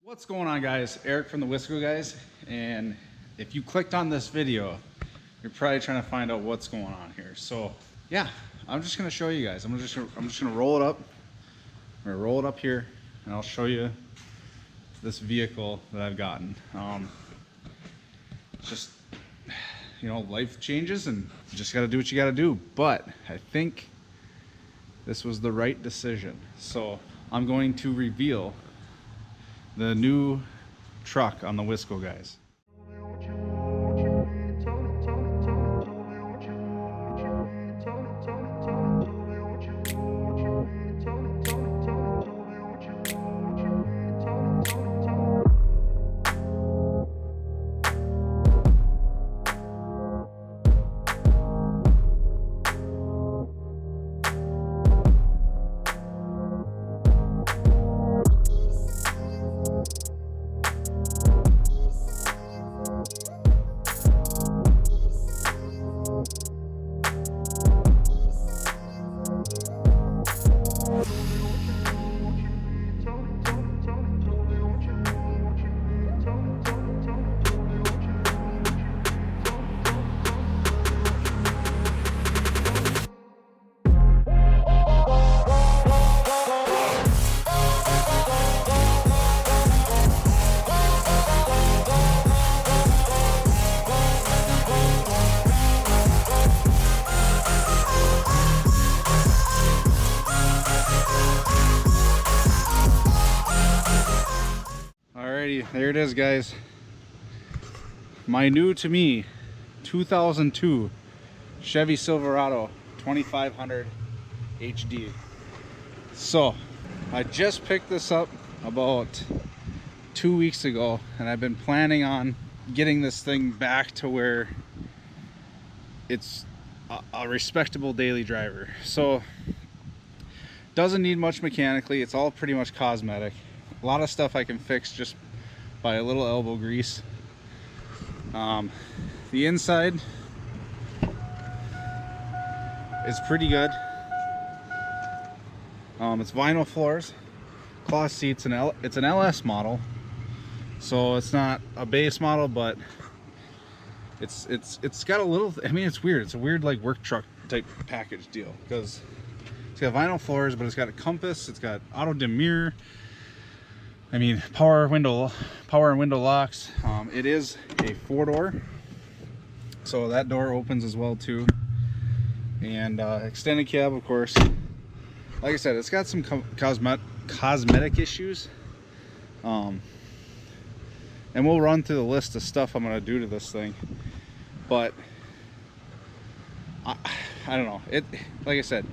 What's going on, guys? Eric from TheWiscoGuyz, and if you clicked on this video, you're probably trying to find out what's going on here. So yeah, I'm just gonna show you guys. I'm just gonna roll it up. I'm gonna roll it up here, and I'll show you this vehicle that I've gotten. Just, you know, life changes, and you just gotta do what you gotta do. But I think this was the right decision. So I'm going to reveal the new truck on TheWiscoGuyz. Alrighty, there it is, guys. My new to me 2002 Chevy Silverado 2500 HD. So I just picked this up about 2 weeks ago, and I've been planning on getting this thing back to where it's a respectable daily driver. So doesn't need much mechanically, it's all pretty much cosmetic. A lot of stuff I can fix just by a little elbow grease. The inside is pretty good. It's vinyl floors, cloth seats, and it's an LS model, so it's not a base model, but it's got a little, I mean, it's weird. It's a weird like work truck type package deal, because it's got vinyl floors, but it's got a compass, it's got auto dim mirror. I mean, power and window locks. It is a 4-door, so that door opens as well too. And extended cab, of course. Like I said, it's got some cosmetic issues. And we'll run through the list of stuff I'm gonna do to this thing. But I don't know. Like I said,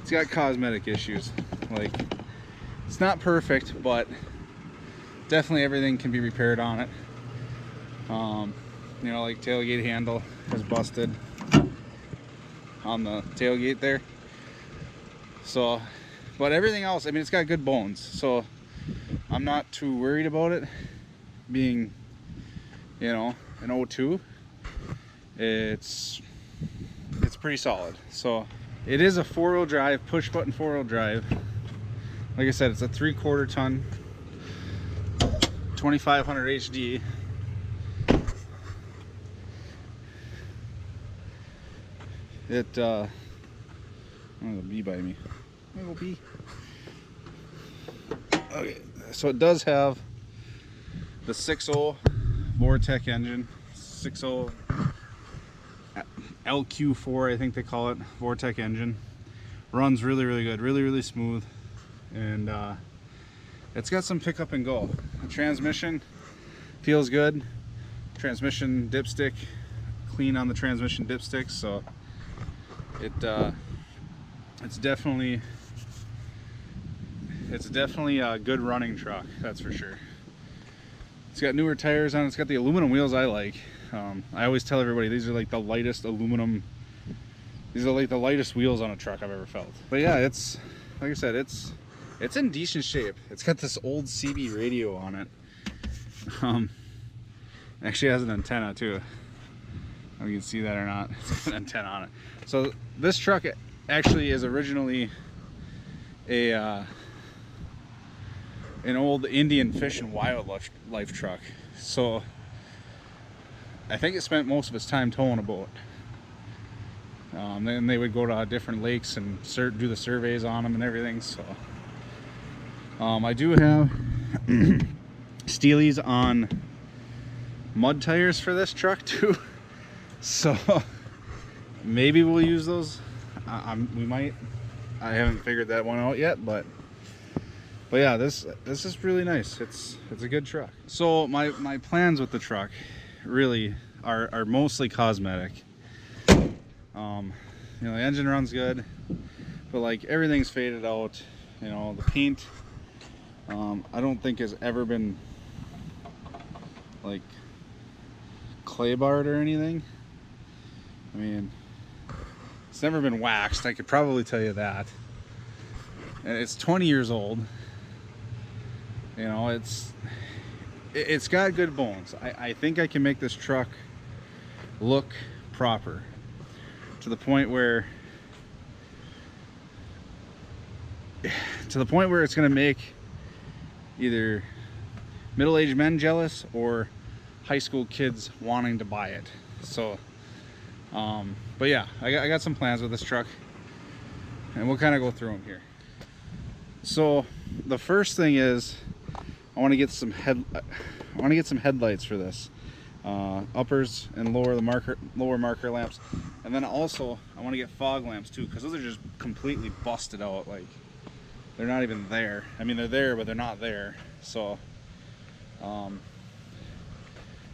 it's got cosmetic issues. Like, it's not perfect, but definitely everything can be repaired on it. You know, like tailgate handle is busted on the tailgate there. So, but everything else, I mean, it's got good bones. So I'm not too worried about it being, you know, an 02. It's pretty solid. So it is a 4-wheel drive, push button 4-wheel drive. Like I said, it's a 3/4 ton 2500 HD. Oh, the bee biting me. Little bee. Okay, so it does have the 6.0 Vortec engine, 6.0 LQ4, I think they call it, Vortec engine. Runs really good, really smooth, and it's got some pickup and go. The transmission feels good. Transmission dipstick, clean on the transmission dipstick, so it's definitely a good running truck, that's for sure. It's got newer tires on it. It's got the aluminum wheels I like. I always tell everybody these are like the lightest aluminum. These are like the lightest wheels on a truck I've ever felt. But yeah, it's like I said, it's in decent shape. It's got this old CB radio on it. Actually has an antenna too. I don't know if you can see that or not. It's got an antenna on it. So this truck actually is originally a an old Indian Fish and Wildlife truck. So I think it spent most of its time towing a boat. Then they would go to different lakes and do the surveys on them and everything. So I do have Steelies on mud tires for this truck too. So maybe we'll use those. We might. I haven't figured that one out yet, but yeah, this is really nice. It's a good truck. So my plans with the truck really are mostly cosmetic. You know, the engine runs good, but like everything's faded out. You know, the paint I don't think has ever been like clay barred or anything. I mean, it's never been waxed, I could probably tell you that. And it's 20 years old. You know, it's got good bones. I think I can make this truck look proper to the point where it's going to make either middle-aged men jealous or high school kids wanting to buy it. So but yeah, I got some plans with this truck, and we'll kind of go through them here. So the first thing is I want to get some headlights for this, uppers and lower marker lamps, and then also I want to get fog lamps too, because those are just completely busted out. Like, they're not even there. I mean, they're there, but they're not there. So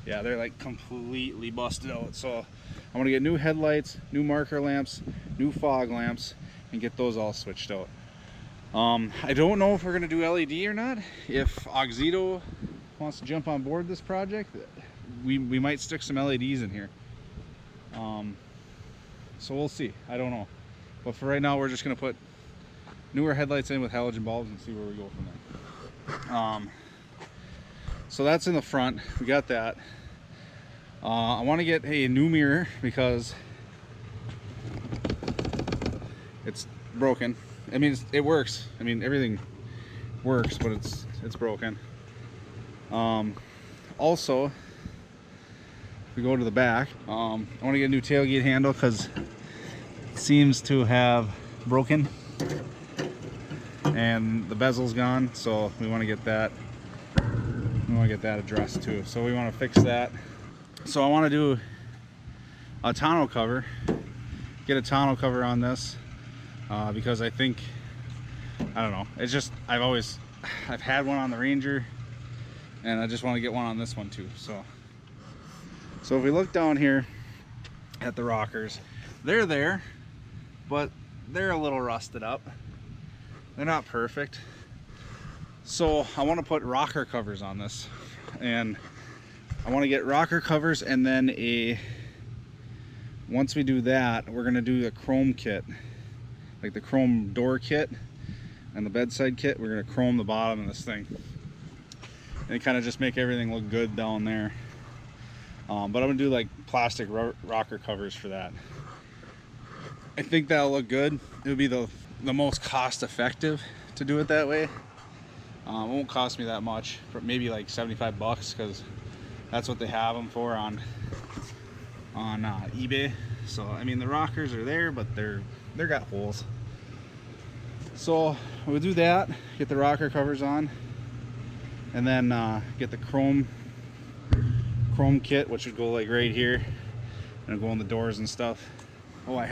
yeah, they're like completely busted out. So I want to get new headlights, new marker lamps, new fog lamps, and get those all switched out. I don't know if we're gonna do LED or not. If Oxito wants to jump on board this project, we might stick some LEDs in here. So we'll see. I don't know. But for right now, we're just gonna put newer headlights in with halogen bulbs and see where we go from there. So that's in the front. We got that. I want to get a new mirror because it's broken. I mean, it works. I mean, everything works, but it's broken. Also, if we go to the back, I want to get a new tailgate handle because it seems to have broken and the bezel's gone. So we want to get that. We want to get that addressed too. So we want to fix that. So I want to do a tonneau cover. Get a tonneau cover on this. Because I think, I don't know, it's just, I've had one on the Ranger, and I just want to get one on this one too. So if we look down here at the rockers, they're there, but they're a little rusted up. They're not perfect. So I want to put rocker covers on this, and I want to get rocker covers, and then once we do that, we're going to do the chrome kit. Like the chrome door kit and the bedside kit, we're going to chrome the bottom of this thing and kind of just make everything look good down there. But I'm going to do like plastic rocker covers for that. I think that'll look good. It would be the most cost effective to do it that way. It won't cost me that much, maybe like 75 bucks, because that's what they have them for on eBay. So I mean, the rockers are there, but they're got holes. So we'll do that, get the rocker covers on, and then get the chrome kit, which would go like right here and go on the doors and stuff. Oh, I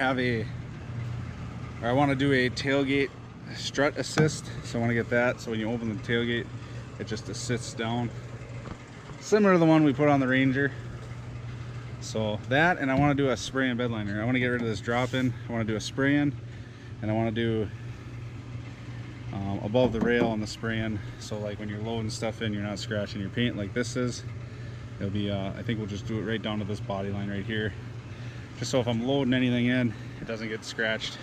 want to do a tailgate strut assist, so I want to get that, so when you open the tailgate it just assists down, similar to the one we put on the Ranger. So that, and I want to do a spray in bed liner. I want to get rid of this drop-in. I want to do a spray in, and I want to do above the rail on the spray in, so like when you're loading stuff in, you're not scratching your paint like this is. It'll be I think we'll just do it right down to this body line right here, just so if I'm loading anything in, it doesn't get scratched.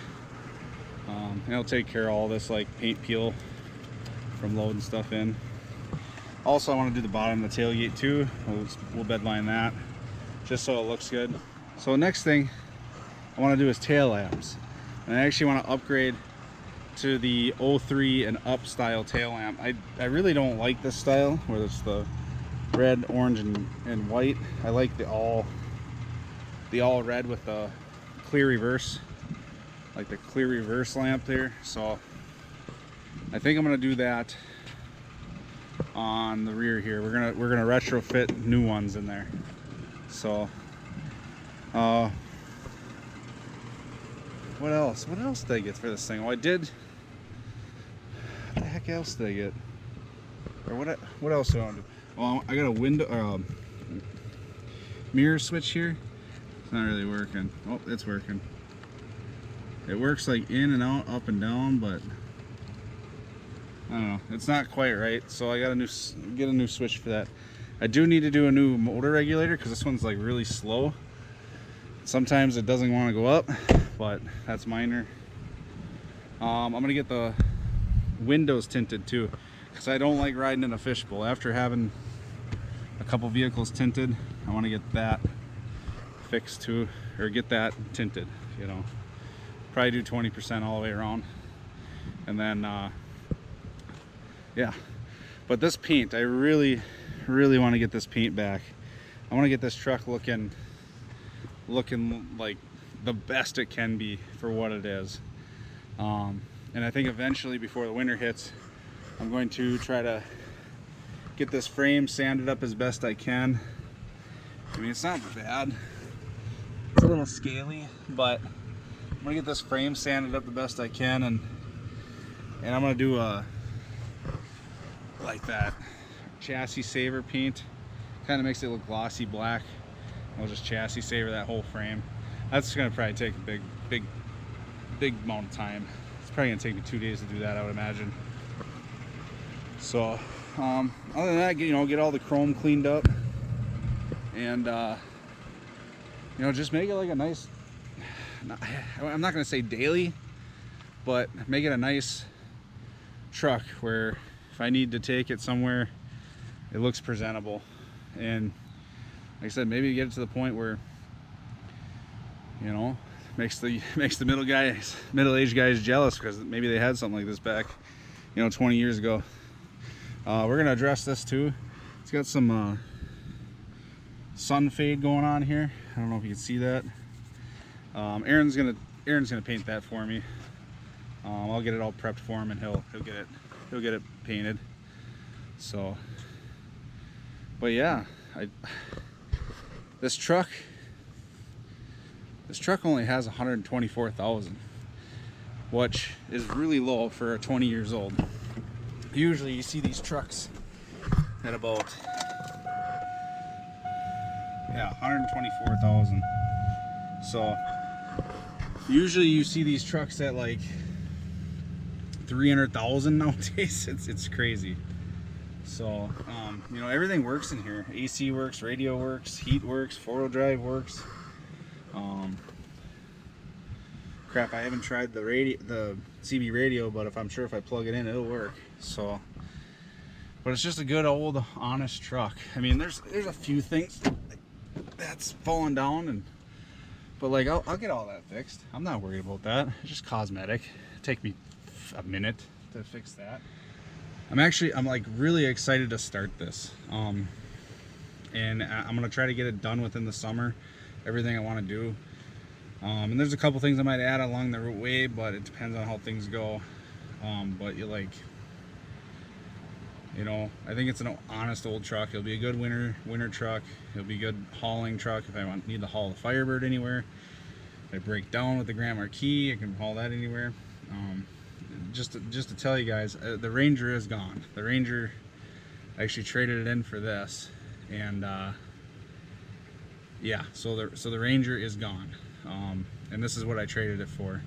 And it'll take care of all this like paint peel from loading stuff in. Also, I want to do the bottom of the tailgate too. We'll bed line that, just so it looks good. So next thing I want to do is tail lamps, and I actually want to upgrade to the 03 and up style tail lamp. I really don't like this style where it's the red, orange, and white. I like the all red with the clear reverse, like the clear reverse lamp there. So I think I'm gonna do that on the rear here. We're gonna retrofit new ones in there. So what else did I get for this thing? Oh, I did. What the heck else did I get? Or what else do I want to do? Well, I got a window mirror switch here. It's not really working. Oh, it's working. It works like in and out, up and down, but I don't know. It's not quite right. So I got get a new switch for that. I do need to do a new motor regulator because this one's like really slow. Sometimes it doesn't want to go up, but that's minor. I'm gonna get the windows tinted too, because I don't like riding in a fishbowl. After having a couple vehicles tinted, I want to get that fixed too, or get that tinted, you know. Probably do 20% all the way around, and then yeah. But this paint, I really want to get this paint back. I want to get this truck looking like the best it can be for what it is. And I think eventually, before the winter hits, I'm going to try to get this frame sanded up as best I can. I mean, it's not bad. It's a little scaly, but I'm gonna get this frame sanded up the best I can, and I'm gonna do like that chassis saver paint. Kind of makes it look glossy black. I'll just chassis saver that whole frame. That's gonna probably take a big amount of time. It's probably gonna take me 2 days to do that, I would imagine. So other than that, you know, get all the chrome cleaned up, and you know, just make it like a nice, I'm not gonna say daily, but make it a nice truck where if I need to take it somewhere, it looks presentable. And like I said, maybe get it to the point where, you know, makes the middle-aged guys jealous, because maybe they had something like this back, you know, 20 years ago. We're gonna address this too. It's got some sun fade going on here. I don't know if you can see that. Aaron's gonna paint that for me. I'll get it all prepped for him, and he'll get it painted. So, but yeah, this truck only has 124,000, which is really low for 20 years old. Usually you see these trucks at about 124,000. So usually you see these trucks at like 300,000 nowadays. It's crazy. So you know, everything works in here. AC works, radio works, heat works, 4-wheel drive works. Crap, I haven't tried the CB radio, but I'm sure if I plug it in, it'll work. So, but it's just a good old honest truck. I mean, there's a few things that's fallen down, but like I'll get all that fixed. I'm not worried about that. It's just cosmetic. It'll take me a minute to fix that. I'm like really excited to start this, and I'm gonna try to get it done within the summer, everything I want to do. And there's a couple things I might add along the way, but it depends on how things go. But you know, I think it's an honest old truck. It'll be a good winter truck. It'll be a good hauling truck if I need to haul the Firebird anywhere. If I break down with the Grand Marquis, I can haul that anywhere. Just to tell you guys, the Ranger is gone. The Ranger, I actually traded it in for this, and yeah, so the Ranger is gone, and this is what I traded it for.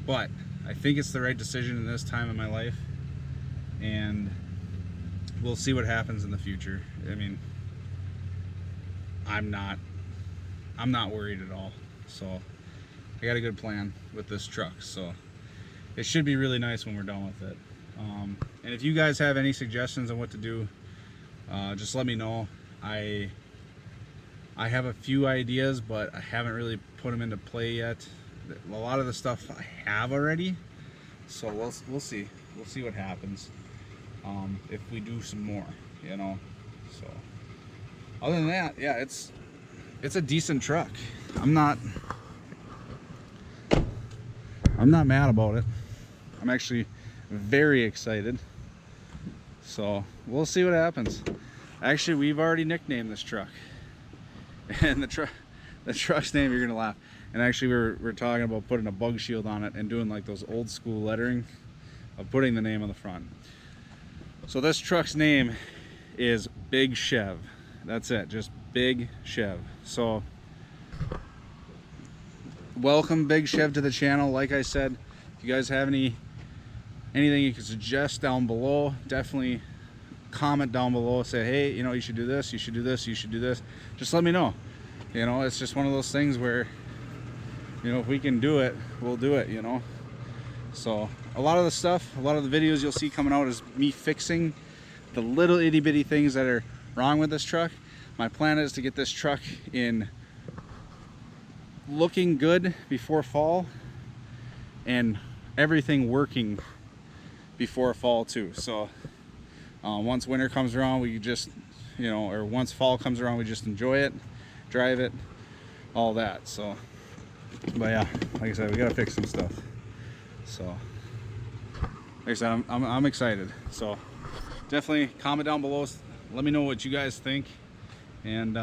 But I think it's the right decision in this time in my life, and we'll see what happens in the future. I mean, I'm not worried at all. So I got a good plan with this truck, so it should be really nice when we're done with it. And if you guys have any suggestions on what to do, just let me know. I have a few ideas, but I haven't really put them into play yet. A lot of the stuff I have already, So we'll see what happens if we do some more, you know. So other than that, yeah, it's a decent truck. I'm not mad about it. I'm actually very excited. So we'll see what happens. Actually, we've already nicknamed this truck, and the truck's name, you're gonna laugh. And actually, we're talking about putting a bug shield on it and doing like those old school lettering of putting the name on the front. So this truck's name is Big Chev. That's it, just Big Chev. So welcome, Big Chev, to the channel. Like I said, if you guys have anything you can suggest down below, definitely comment down below. Say, hey, you know, you should do this, you should do this, you should do this. Just let me know. You know, it's just one of those things where, you know, if we can do it, we'll do it, you know. So a lot of the stuff, a lot of the videos you'll see coming out is me fixing the little itty bitty things that are wrong with this truck. My plan is to get this truck in looking good before fall, and everything working before fall too. So once winter comes around, we just, you know, or once fall comes around, we just enjoy it, drive it, all that. So but yeah, like I said, we gotta fix some stuff. So like I said, I'm excited. So definitely comment down below, let me know what you guys think. And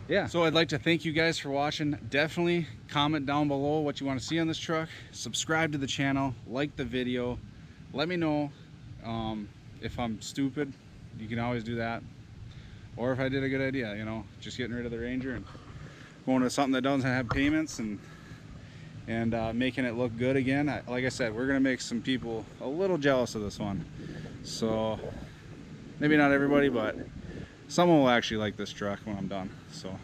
yeah, so I'd like to thank you guys for watching. Definitely comment down below what you want to see on this truck. Subscribe to the channel, like the video. Let me know if I'm stupid. You can always do that. Or if I did a good idea, you know, just getting rid of the Ranger and going to something that doesn't have payments and making it look good again. Like I said, we're gonna make some people a little jealous of this one. So maybe not everybody, but someone will actually like this truck when I'm done. So all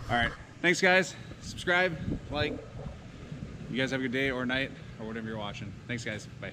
right, thanks guys. Subscribe, like. You guys have a good day or night or whatever you're watching. Thanks guys, bye.